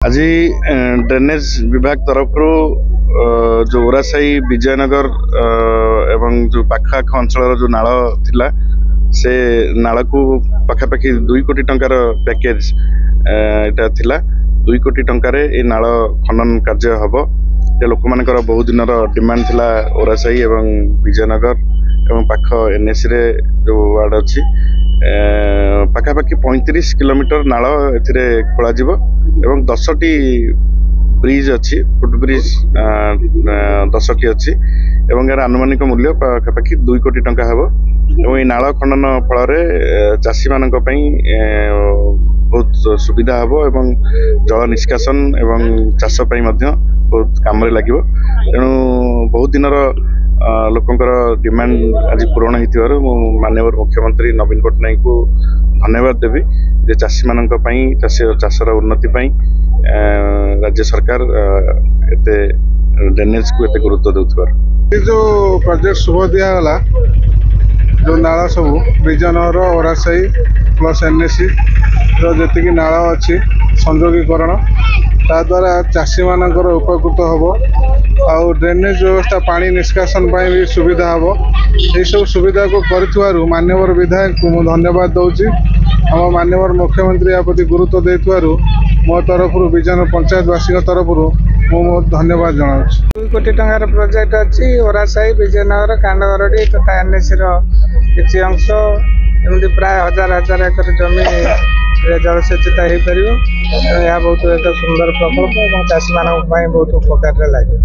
आज ड्रेनेज विभाग तरफ जो ओरासाई विजयनगर एवं जो पाखाख अंचल जो नाल थिला से नाल को पखापाखि 2 कोटी टंकार पैकेज एटा थिला 2 कोटी टंकार ए नाल खनन कार्य हबो। लोक मानकर बहुत दिन डिमांड थिला ओरासाई एवं विजयनगर एवं पाख एनएसी रे जो वार्ड अच्छी पाखापाखि 35 किलोमीटर नाल एथिरे खोला जिवो एवं 10टी ब्रिज अच्छी फुट ब्रिज 10टी अच्छी एवं यार आनुमानिक मूल्य पाखापाखि 2 कोटी टंका हेबो एवं ये नाल खनन फल चाषी मानक बहुत सुविधा हेबो एवं जल निष्कासन एवं चाष पई मध्य बहुत काम लागिवो। तेणु बहुत दिन लोकंकर डिमांड आज पूरण होइतिबारु माननीय मुख्यमंत्री नवीन पट्टनायक को धन्यवाद देवी जे चाषी मानक पई चाषर उन्नति पई राज्य सरकार एते ड्रेनेज को एते गुरुत्व देउथिबार जो प्रोजेक्ट शुभ दिया गला जो नाला सब विजयनगर ओरासाई प्लस एनएसी जी नाल अच्छी संयोगीकरण ता द्वारा चाषी मानकर उपकृत होबो आउ ड्रेनेज व्यवस्था पानी निष्कासन भी सुविधा हम यही सब सुविधा को करूँ मान्यवर विधायक को मुझे धन्यवाद दूसरी आम मान्यवर मुख्यमंत्री या प्रति गुरुत्व देतु मो तरफ विजयनगर पंचायतवासी तरफ मो धन्यवाद जनाऊँ। 2 कोटी टंकार प्रोजेक्ट अच्छी ओरासाई विजयनगर कांडगरडी तथा एनएसी किसी अंश एमती प्राय हजार हजार एकर जमी जलसेचित हो पार। यह बहुत एक सुंदर प्रकल्प और चाषी मान बहुत उपकार लगे।